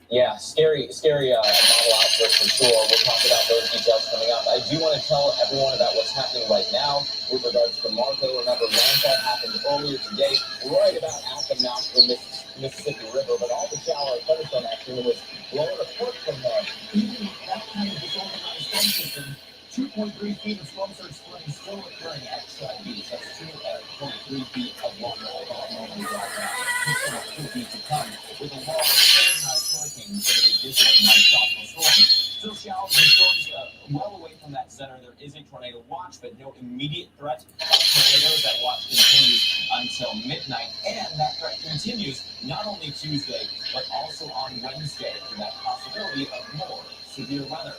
Yeah, scary model outfit for sure. We'll talk about those details coming up. I do want to tell everyone about what's happening right now with regards to Marco. Remember, landfall happened earlier today, right about at the mouth of the Mississippi River, but all the shallow thunderstorm action was blowing apart from there. Even with that kind of disorganized storm system, 2.3 feet of storm surge flooding still occurring at beach. That's 2.3 feet of water normally right now. Just about 2 feet to come with a long hurricanes that are visiting my tropical storm. Still showers and storms well away from that center. There is a tornado watch, but no immediate threat of tornadoes. That watch continues until midnight, and that threat continues not only Tuesday, but also on Wednesday for that possibility of more severe weather.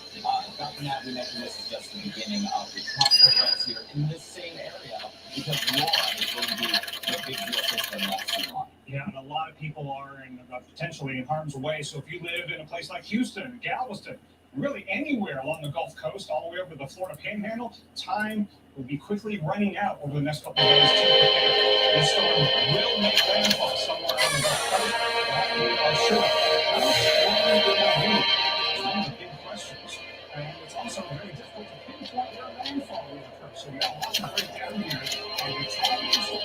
Dr. Nat, we mentioned this is just the beginning of the tropical threats here in this same area because Laura is going to be the big deal system next year. Yeah, and a lot of people are potentially in harm's way. So if you live in a place like Houston, Galveston, really anywhere along the Gulf Coast, all the way over to the Florida Panhandle, time will be quickly running out over the next couple of days to prepare. This storm will make landfall somewhere on the Gulf Coast. That we are sure. How strong will that be? It's one of the big questions. And it's also very difficult to pinpoint where landfall will occur. So we got a lot to break down here. And we're talking to storm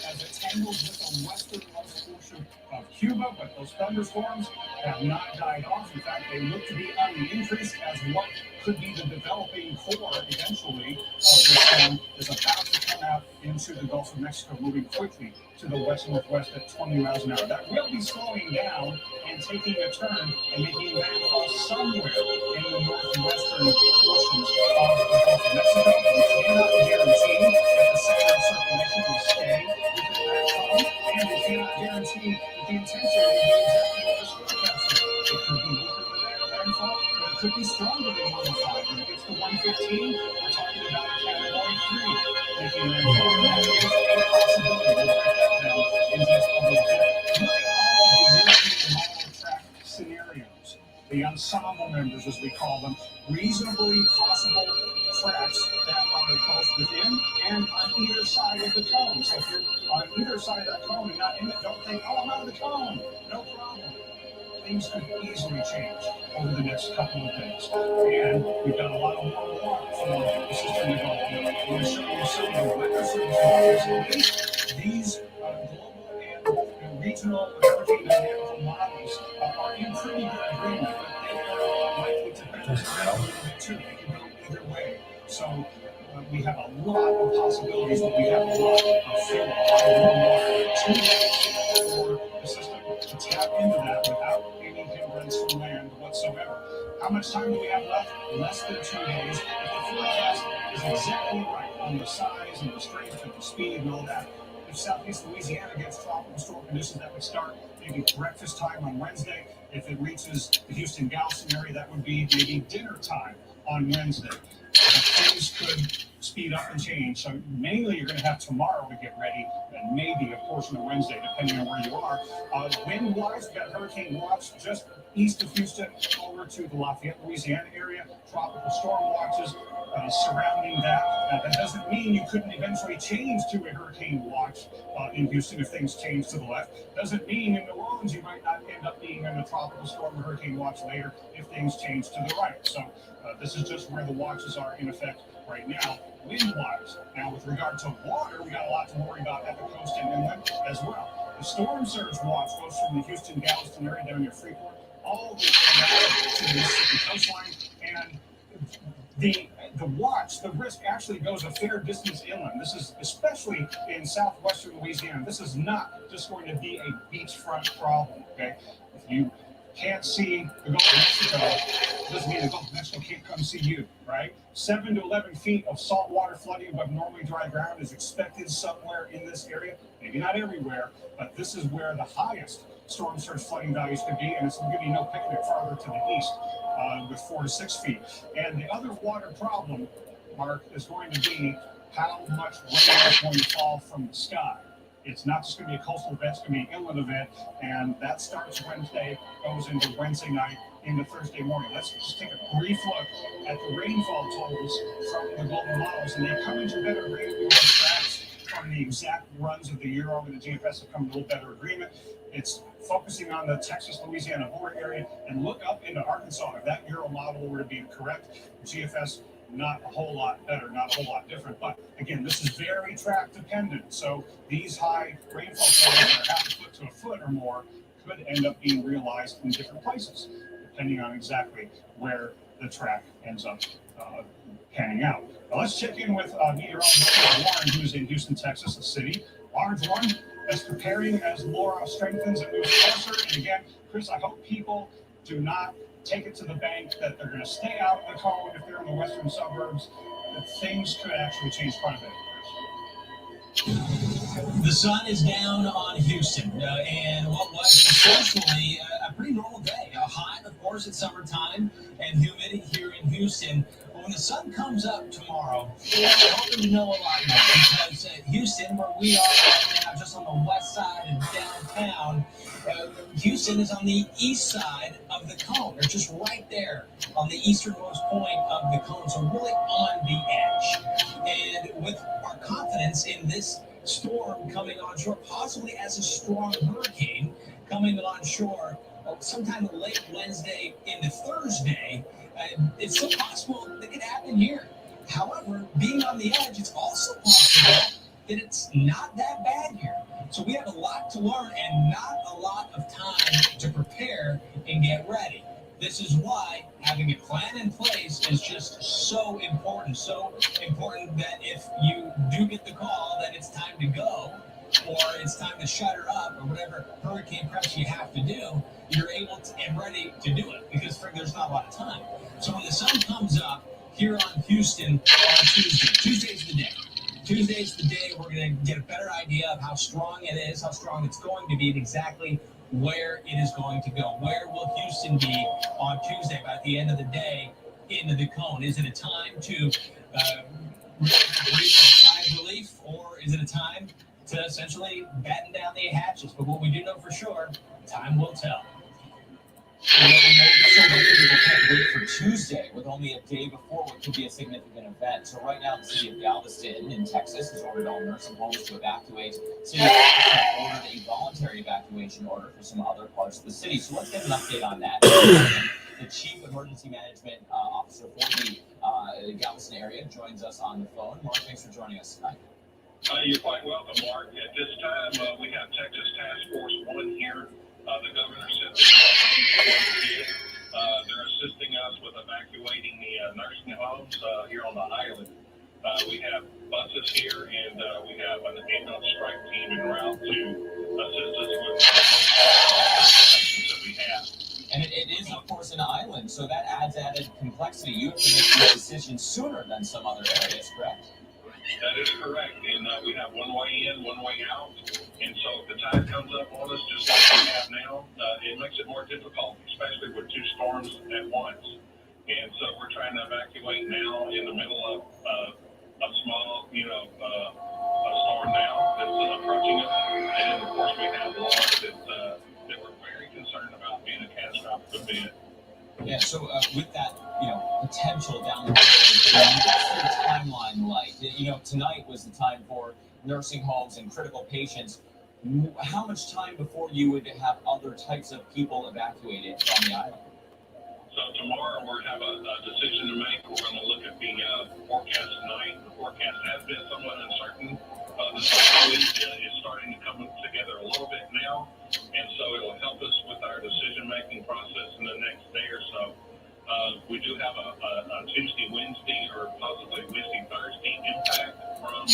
as it tangles with the westernmost portion of Cuba, but those thunderstorms have not died off. In fact, they look to be on the increase as what could be the developing core eventually of the storm is about to come out into the Gulf of Mexico, moving quickly to the west-northwest at 20 miles an hour. That will be slowing down and taking a turn and making landfall somewhere in the northwestern portions of the Gulf of Mexico. We cannot guarantee that the center of circulation will stay within that zone, and we cannot guarantee that the intensity will be exactly what is forecasted. It could be weaker than that landfall, but it could be stronger than 105. When it gets to 115, we're talking about a category 3 making landfall. That is a possibility. We'll break that down in just a little bit. Look at all of the European model track scenarios, the ensemble members, as we call them, reasonably possible tracks that are both within and on either side of the cone. So if you're on either side of that cone and not in it, don't think, oh, I'm out of the cone. No problem. Things could easily change over the next couple of days. And we've got a lot of warm water from the system developing. We're going to show you some of the weather service models. These global and regional hurricane dynamical models are in pretty good agreement, but they are likely to bounce around a little bit too. They can go either way. So we have a lot of possibilities, but we have a lot of fuel, a lot of warm water. 2 days for the system to tap into that without any hindrance from land whatsoever. How much time do we have left? Less than 2 days. If the forecast is exactly right on the size and the strength and the speed and all that, if southeast Louisiana gets tropical storm conditions, that would start maybe breakfast time on Wednesday. If it reaches the Houston Galveston area, that would be maybe dinner time on Wednesday. Things could speed up and change. So mainly you're going to have tomorrow to get ready and maybe a portion of Wednesday, depending on where you are. Wind-wise, we've got hurricane watch just east of Houston over to the Lafayette, Louisiana area. Tropical storm watches surrounding that. That doesn't mean you couldn't eventually change to a hurricane watch in Houston if things change to the left. Doesn't mean in New Orleans you might not end up being in a tropical storm or hurricane watch later if things change to the right. So this is just where the watches are in effect right now, wind-wise. Now, with regard to water, we got a lot to worry about at the coast and inland as well. The storm surge watch goes from the Houston-Galveston area down near Freeport all the way down to the Mississippi coastline, and the watch, the risk actually goes a fair distance inland. This is especially in southwestern Louisiana. This is not just going to be a beachfront problem, okay? If you can't see the Gulf of Mexico, doesn't mean the Gulf of Mexico can't come see you, right? 7 to 11 feet of saltwater flooding above normally dry ground is expected somewhere in this area. Maybe not everywhere, but this is where the highest storm surge flooding values could be, and it's going to be no picnic farther to the east with 4 to 6 feet. And the other water problem, Mark, is going to be how much rain is going to fall from the sky. It's not just going to be a coastal event, it's going to be an inland event, and that starts Wednesday, goes into Wednesday night, into Thursday morning. Let's just take a brief look at the rainfall totals from the global models, and they come into better rainfall tracks from on the exact runs of the year over, the GFS have come to a little better agreement. It's focusing on the Texas-Louisiana border area, and look up into Arkansas. If that Euro model were to be correct, GFS not a whole lot better, not a whole lot different. But again, this is very track dependent. So these high rainfall totals that are half a foot to a foot or more could end up being realized in different places, depending on exactly where the track ends up panning out. Now let's check in with meteorologist Warren, who's in Houston, Texas, a city, large one, that's preparing as Laura strengthens and moves closer. And again, Chris, I hope people do not take it to the bank that they're going to stay out of the cone if they're in the western suburbs. That things could actually change quite a bit. The sun is down on Houston, and what was essentially a pretty normal day. A high, of course, it's summertime and humidity here in Houston. But when the sun comes up tomorrow, we're hoping to know a lot more, because Houston, where we are right now, just on the west side of downtown, Houston is on the east side of the cone. They're just right there on the easternmost point of the cone, so really on the edge. And with our confidence in this storm coming on shore, possibly as a strong hurricane coming on shore sometime late Wednesday into Thursday, it's still possible that it could happen here. However, being on the edge, it's also possible that it's not that bad here. So we have a lot to learn and not a lot of time to prepare and get ready. This is why having a plan in place is just so important. So important that if you do get the call that it's time to go, or it's time to shut her up, or whatever hurricane prep you have to do, you're able to and ready to do it, because there's not a lot of time. So when the sun comes up here on Houston on Tuesday's the day. Tuesday's the day we're going to get a better idea of how strong it is, how strong it's going to be, and exactly where it is going to go. Where will Houston be on Tuesday by the end of the day into the cone? Is it a time to breathe a sigh of relief, or is it a time to essentially batten down the hatches? But what we do know for sure, time will tell. So many people can't wait for Tuesday with only a day before what could be a significant event. So right now, the city of Galveston in Texas has ordered all nursing homes to evacuate. City of Galveston ordered a voluntary evacuation order for some other parts of the city. So let's get an update on that. The Chief Emergency Management Officer for the Galveston area joins us on the phone. Mark, thanks for joining us tonight. You're quite welcome, Mark. At this time, we have Texas Task Force 1 here. The governor sent them. They're assisting us with evacuating the nursing homes here on the island. We have buses here, and we have an ambulance strike team en route to assist us with the that we have. And it is, of course, an island, so that adds added complexity. You have to make these decisions sooner than some other areas, correct? That is correct, and we have one way in, one way out, and so if the tide comes up on us just like we have now, it makes it more difficult, especially with two storms at once. And so we're trying to evacuate now in the middle of a small, a storm now that's approaching us, and then of course we have Laura that we're very concerned about being a catastrophic event. Yeah, so with that, potential down the road, what's your timeline like? Tonight was the time for nursing homes and critical patients. How much time before you would have other types of people evacuated from the island? So tomorrow we're have a decision to make. We're going to look at the forecast tonight. The forecast has been somewhat uncertain. The second week is starting to come together a little bit now, and so it will help us with our decision-making process in the next day or so. We do have a Tuesday, Wednesday, or possibly Wednesday, Thursday impact from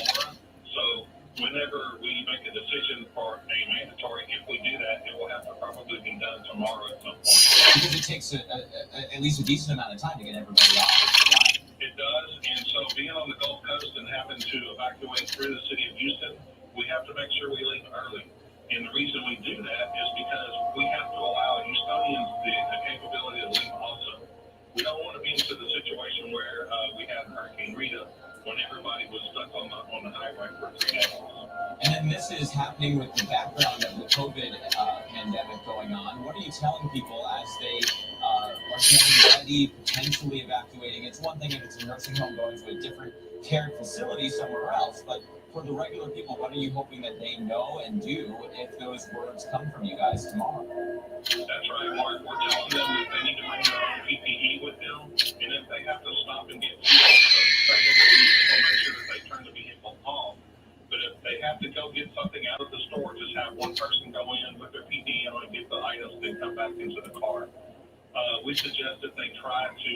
Laura. So whenever we make a decision for a mandatory, if we do that, it will have to probably be done tomorrow at some point. Because it takes at least a decent amount of time to get everybody off. Right? It does, and so being on the Gulf Coast and having to evacuate through the city of Houston, we have to make sure we leave early. And the reason we do that is because we have to allow Houstonians the capability to leave also. We don't want to be into the situation where we had Hurricane Rita when everybody was stuck on the highway for 3 days. And then this is happening with the background of the COVID pandemic going on. What are you telling people as they are getting ready, potentially evacuating. It's one thing if it's a nursing home going to a different care facility somewhere else, but for the regular people, what are you hoping that they know and do if those words come from you guys tomorrow? That's right, Mark. We're telling them that they need to bring their own PPE with them, and if they have to stop and get fuel, so we'll make sure that they turn the vehicle off. But if they have to go get something out of the store, just have one person go in with their PPE on and get the items, then come back into the car. We suggest that they try to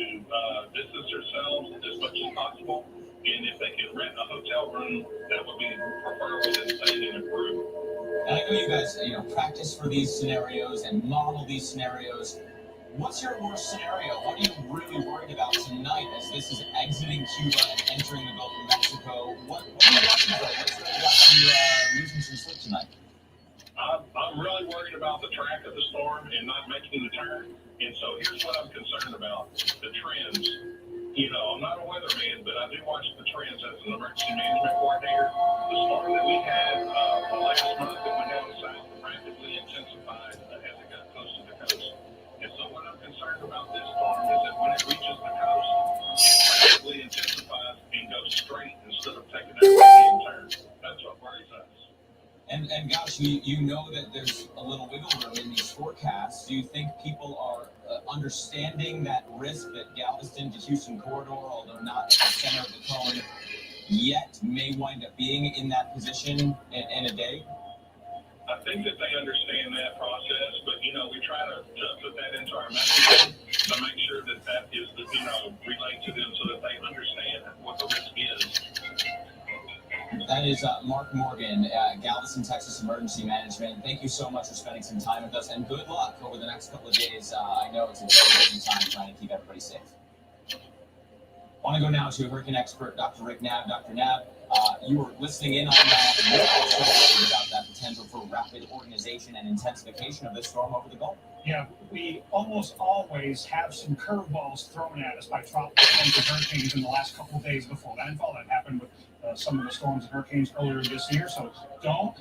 distance themselves as much as possible, and if they can rent a hotel room, that would be preferable than staying in a group. And I know you guys, practice for these scenarios and model these scenarios. What's your worst scenario? What are you really worried about tonight as this is exiting Cuba and entering the Gulf of Mexico? What are you watching for? What's really got you losing some sleep tonight? I'm really worried about the track of the storm and not making the turn. And so here's what I'm concerned about, the trends. I'm not a weatherman, but I do watch the trends as an emergency management coordinator. The storm that we had last month that went down south rapidly intensified as it got close to the coast. And so what I'm concerned about this storm is that when it reaches the coast, it rapidly intensifies and goes straight instead of taking that right-hand turn. That's what worries us. And gosh, you know that there's a little wiggle room in these forecasts. Do you think people are understanding that risk that Galveston to Houston corridor, although not at the center of the cone yet, may wind up being in that position in a day? I think that they understand that process, but we try to put that into our messaging to make sure that is relayed to them so that they understand what the risk is. That is Mark Morgan, Galveston, Texas Emergency Management. Thank you so much for spending some time with us, and good luck over the next couple of days. I know it's a very busy time trying to keep everybody safe. I want to go now to hurricane expert Dr. Rick Knabb. Dr. Knabb, you were listening in on that. You're also worried about that potential for rapid organization and intensification of this storm over the Gulf. Yeah, we almost always have some curveballs thrown at us by tropical storms and hurricanes in the last couple of days before landfall. That happened with some of the storms and hurricanes earlier this year. So don't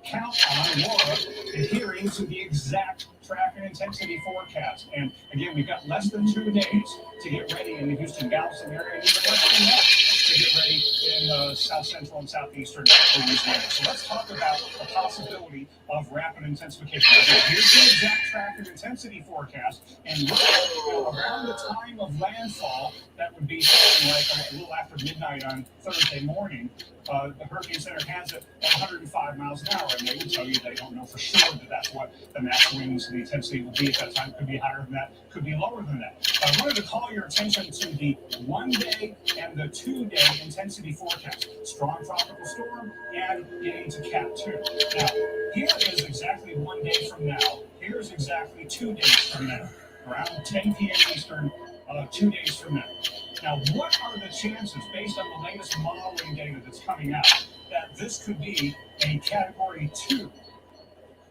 count on Laura adhering to the exact track and intensity forecast. And again, we've got less than 2 days to get ready in the Houston-Galveston area, and even less than that to get ready in south central and southeastern Louisiana. So let's talk about the possibility of rapid intensification. Again, here's the exact track and intensity forecast, and look around the time of landfall, that would be something like a little after midnight on Thursday morning. The Hurricane Center has it at 105 miles an hour, and they will tell you they don't know for sure that that's what the max winds and the intensity will be at that time. Could be higher than that, could be lower than that. I wanted to call your attention to the 1 day and the 2 day intensity forecast. Strong tropical storm and getting to Cat 2. Now, here is exactly 1 day from now. Here's exactly 2 days from now. Around 10 p.m. Eastern, 2 days from now. Now, what are the chances, based on the latest modeling data that's coming out, that this could be a Category 2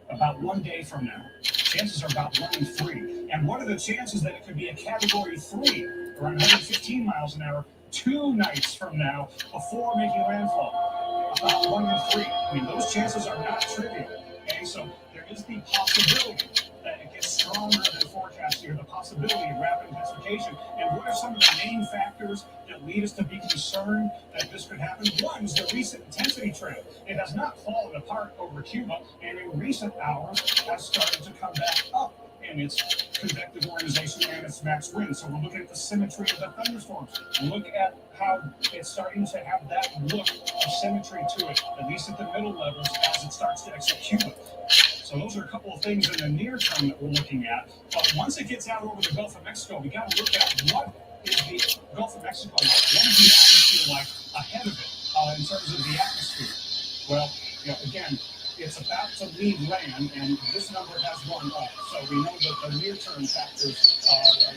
about 1 day from now? Chances are about 1 in 3. And what are the chances that it could be a Category 3, around 115 miles an hour, 2 nights from now, before making landfall? About 1 in 3. I mean, those chances are not trivial. Okay, so there is the possibility that it gets stronger than forecast here, the possibility of rapid intensification. And what are some of the main factors that lead us to be concerned that this could happen? One is the recent intensity trend. It has not fallen apart over Cuba, and in recent hours has started to come back up in its convective organization and its max wind. So we're looking at the symmetry of the thunderstorms. Look at how it's starting to have that look of symmetry to it, at least at the middle levels as it starts to exit Cuba. So those are a couple of things in the near term that we're looking at. But once it gets out over the Gulf of Mexico, we got to look at what is the Gulf of Mexico like? What is the atmosphere like ahead of it in terms of the atmosphere? Well, again, it's about to leave land, and this number has gone up. So we know that the near-term factors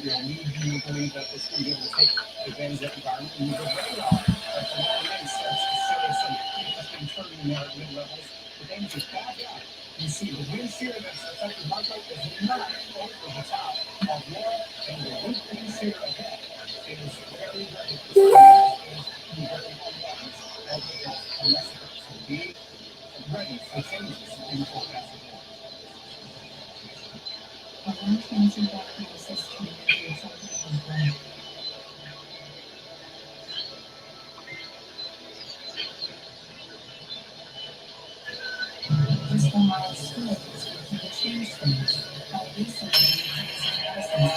lead you to believe that it's going to be able to take advantage of that environment. And the radar at the long end starts to show some interesting turning mid-levels. The damage is back out. You see the wind shear that's affected Marco is not over the top of Laura, and the wind shear ahead is very, very unless it's be ready for changes in the forecast. One transient battery system home. It's the mild stories where can change things by researching medicines,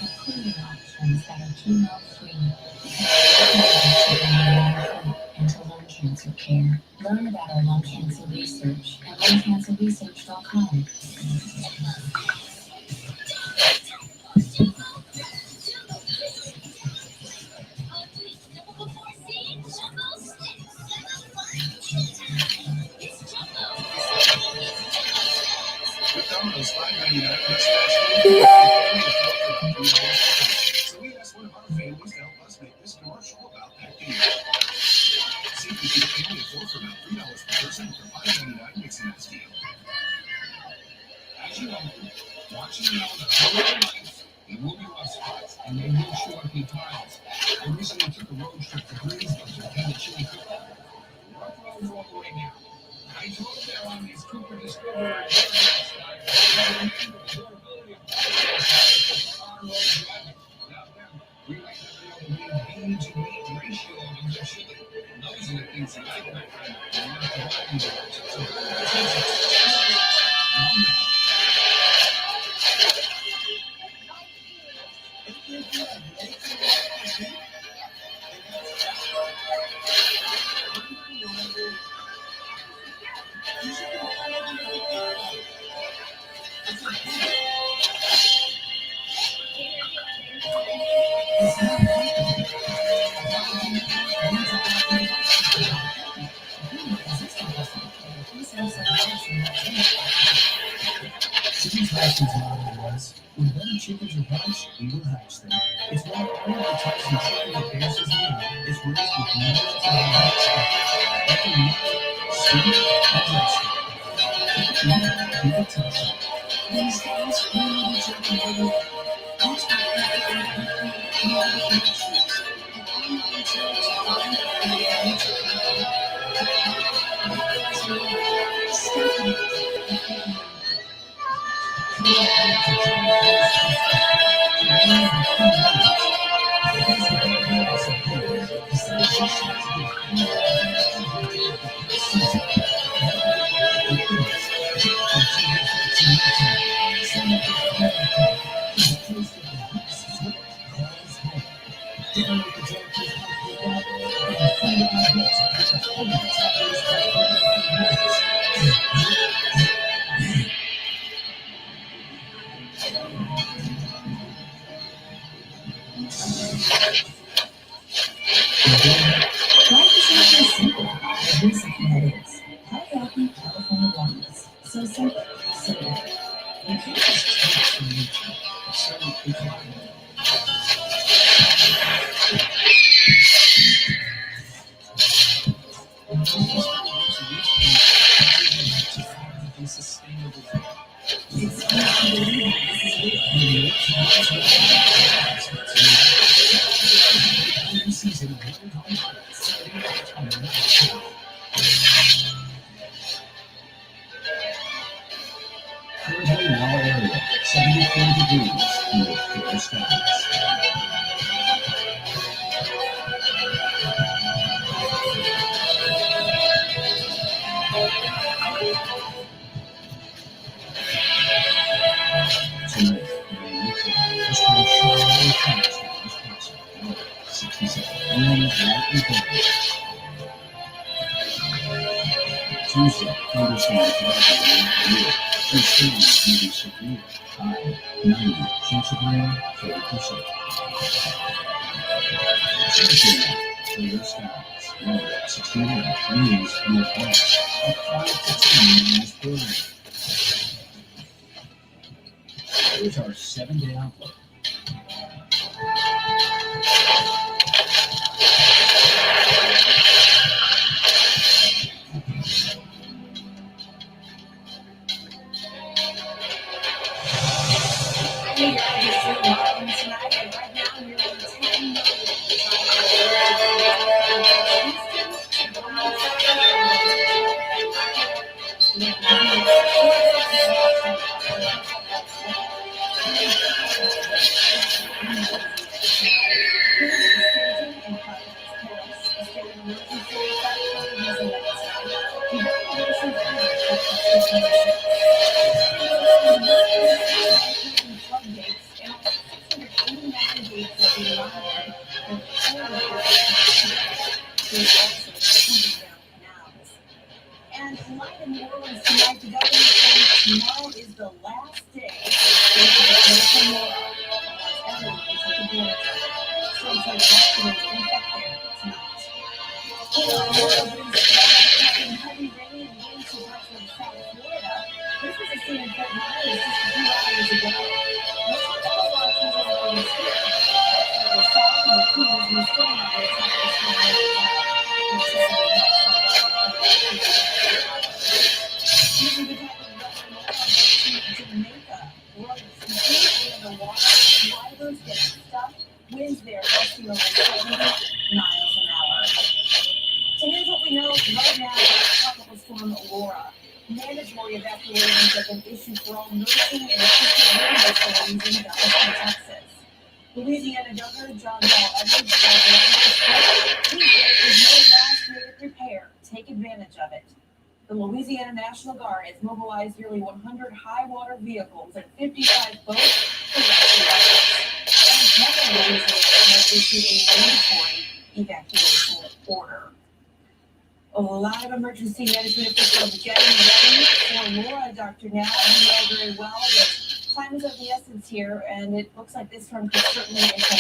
including options that are chemo-free and to lung cancer care. Learn about our lung cancer research at lungcancerresearch.com. McDonald's $5.99 this last week. So we asked one of our families to help us make this commercial about that deal. See if we can get family of four for about $3 per person for $5.99 mixing this deal. As you know, watching now the whole of life, there will be rough spots, and they will show up in times. I recently took a road trip to Greensboro to attend a chili cook-off. Rough roads all the way down. I drove there on these Cooper Discovery and we like to know the mean bean to meat ratio of your chili. Those are the things that I like, my friend. So Chicken's rations model was, when better chickens are hatched, we will hatch them. It's not only the types of chicken that bears his name, it's raised with millions of eggs. Every meat, soup, and dressing. Keep it tasty. These days, we need a chicken burger. That's why we have Life is not so simple. Here's something that is. High-value California walnuts. So simple, so good. You can't just take from nature. So it's not. Sustainable. It's unbelievable. Season of winter home currently in our area, 74 degrees with clear skies. Tonight, rain and cloud. This time, shower and thunderstorms possible. 67. Wind lightly blowing. Tuesday, thunderstorms likely near. And storms may be severe. High 90. Chance of rain 30%. Thursday night, clear skies. Low 69. Winds northwest at 5 to 10 miles per hour. Here's our 7-day outlook. And tonight in New Orleans tonight, the governor saying tomorrow is the last day for Laura. Everyone is taking advantage of it. So it's like walking in back there tonight. Heavy rain and winds to parts of South Florida. This was a scene in Fort Myers just a few hours ago. Most of the watches are already here. The south and the Keys, we still have the top of the storm right now. Using the type of weather now to Jamaica, roads completely underwater, drivers get stuck, winds there gusting over 70 miles an hour. So here's what we know right now about tropical storm Laura. Mandatory evacuations have been issued for all nursing and assisted living facilities in Dallas, Texas. Louisiana Governor John Paul Edwards said there's no last-minute repair. Take advantage of it. The Louisiana National Guard has mobilized nearly 100 high-water vehicles and 55 boats for rescue efforts. And Canada has issued a mandatory evacuation order. A lot of emergency management officials getting ready for Laura, Dr. Now. You know very well that time is of the essence here, and it looks like this storm could certainly impact.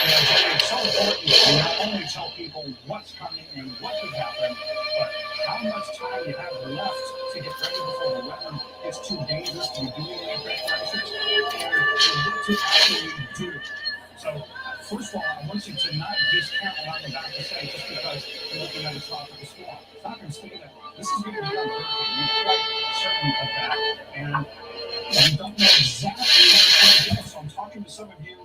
It's so important to not only tell people what's coming and what could happen, but how much time you have left to get ready before the weather gets too dangerous to be doing any preparations, and what to actually do. So, first of all, I want you to not discount what I'm about to say just because you're looking at a tropical storm. It's not going to stay that way. This is going to be a hurricane. We're quite certain of that. And we don't know exactly what it's going to do. So I'm talking to some of you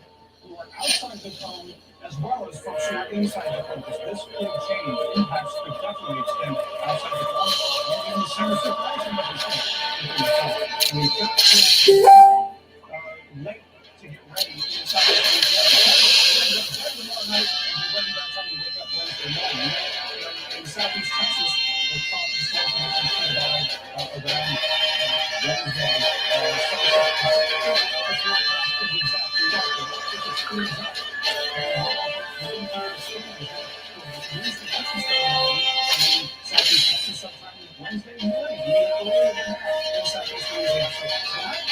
who are outside the cone as well as folks who are inside the cone, because this could change. Impacts could definitely extend outside the cone and in the center circulation of the storm. We've got to late to get ready inside the cone. Tomorrow night and be ready by the time we wake up Wednesday morning. In Southeast Texas, the tropical storm conditions could arrive around Wednesday. Sometime Wednesday morning, earlier than that, in Southeast Louisiana. So tonight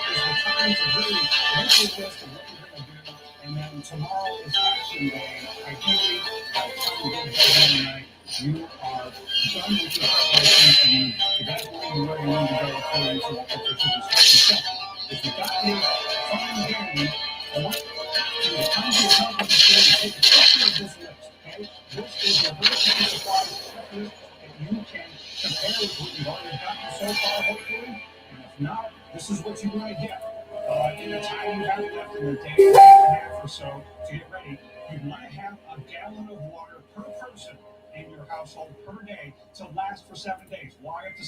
is the time to really make your list of what you're going to do, and then tomorrow is action day. Ideally, by the time you get to bed tonight, you are done with your preparations and you evacuating where you need to go according to what the official instructions say. If you got here, fine and dandy, I want you to come to the top of the screen and take a picture of this list. Okay? This is your hurricane supply checklist that you can compare with what you've already gotten so far, hopefully. And if not, this is what you're going to get. In the time you have left in a day and a half or so to get ready, you want to have a gallon of water per person in your household per day to last for 7 days. Why up to